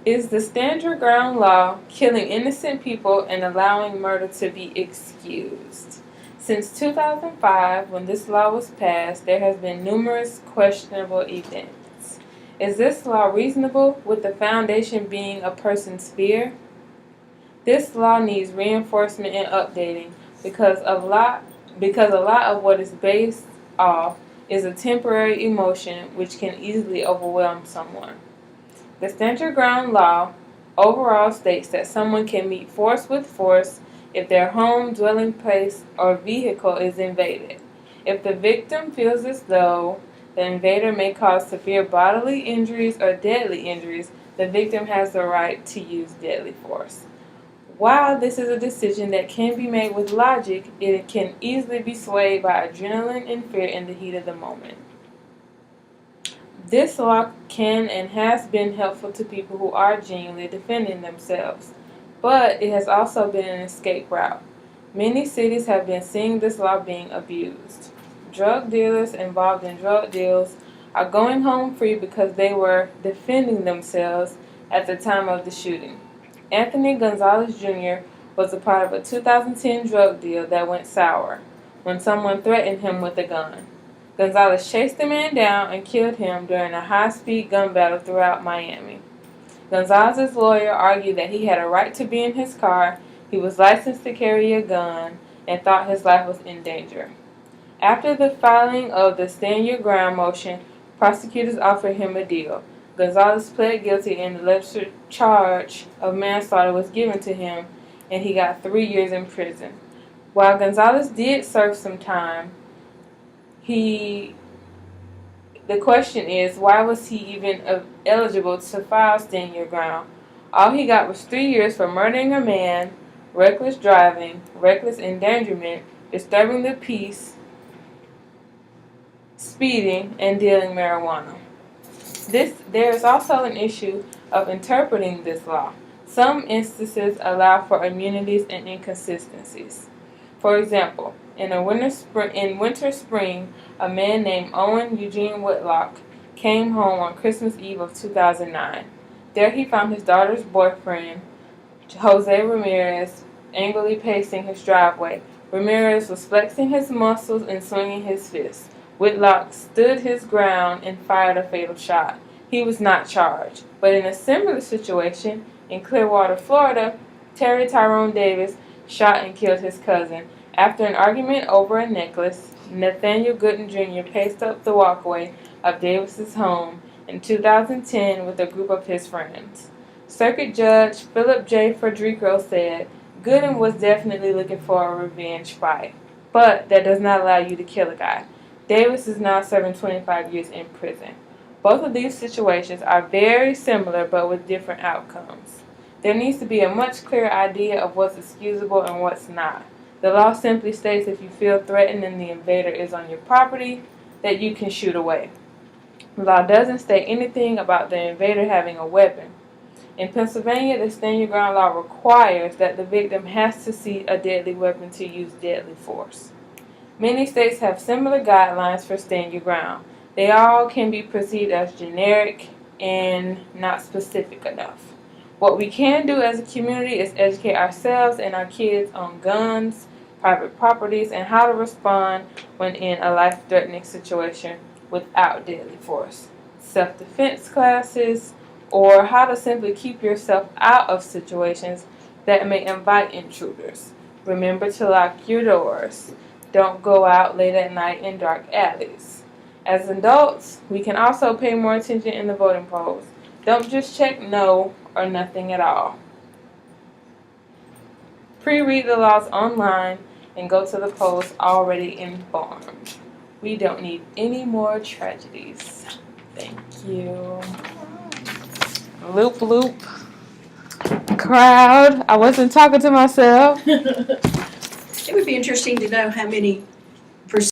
Is the stand your ground law killing innocent people and allowing murder to be excused? Since 2005, when this law was passed, there has been numerous questionable events. Is this law reasonable, with the foundation being a person's fear? This law needs reinforcement and updating because a lot of what is based off is a temporary emotion which can easily overwhelm someone. The Stand Your Ground law overall states that someone can meet force with force if their home, dwelling place, or vehicle is invaded. If the victim feels as though the invader may cause severe bodily injuries or deadly injuries, the victim has the right to use deadly force. While this is a decision that can be made with logic, it can easily be swayed by adrenaline and fear in the heat of the moment. This law can and has been helpful to people who are genuinely defending themselves, but it has also been an escape route. Many cities have been seeing this law being abused. Drug dealers involved in drug deals are going home free because they were defending themselves at the time of the shooting. Anthony Gonzalez Jr. was a part of a 2010 drug deal that went sour when someone threatened him with a gun. Gonzalez chased the man down and killed him during a high-speed gun battle throughout Miami. Gonzalez's lawyer argued that he had a right to be in his car, he was licensed to carry a gun, and thought his life was in danger. After the filing of the Stand Your Ground motion, prosecutors offered him a deal. Gonzalez pled guilty and the lesser charge of manslaughter was given to him, and he got 3 years in prison. While Gonzalez did serve some time, the question is, why was he even eligible to file Stand Your Ground? All he got was 3 years for murdering a man, reckless driving, reckless endangerment, disturbing the peace, speeding, and dealing marijuana. There is also an issue of interpreting this law. Some instances allow for immunities and inconsistencies. For example, in winter spring, a man named Owen Eugene Whitlock came home on Christmas Eve of 2009. There he found his daughter's boyfriend, Jose Ramirez, angrily pacing his driveway. Ramirez was flexing his muscles and swinging his fists. Whitlock stood his ground and fired a fatal shot. He was not charged. But in a similar situation, in Clearwater, Florida, Terry Tyrone Davis shot and killed his cousin. After an argument over a necklace, Nathaniel Gooden Jr. paced up the walkway of Davis's home in 2010 with a group of his friends. Circuit Judge Philip J. Federico said, Gooden was definitely looking for a revenge fight, but that does not allow you to kill a guy. Davis is now serving 25 years in prison. Both of these situations are very similar but with different outcomes. There needs to be a much clearer idea of what's excusable and what's not. The law simply states if you feel threatened and the invader is on your property, that you can shoot away. The law doesn't state anything about the invader having a weapon. In Pennsylvania, the Stand Your Ground law requires that the victim has to see a deadly weapon to use deadly force. Many states have similar guidelines for Stand Your Ground. They all can be perceived as generic and not specific enough. What we can do as a community is educate ourselves and our kids on guns, private properties, and how to respond when in a life-threatening situation without deadly force. Self-defense classes, or how to simply keep yourself out of situations that may invite intruders. Remember to lock your doors. Don't go out late at night in dark alleys. As adults, we can also pay more attention in the voting polls. Don't just check no or nothing at all. Pre-read the laws online and go to the polls already informed. We don't need any more tragedies. Thank you. Loop, loop. Crowd. I wasn't talking to myself. It would be interesting to know how many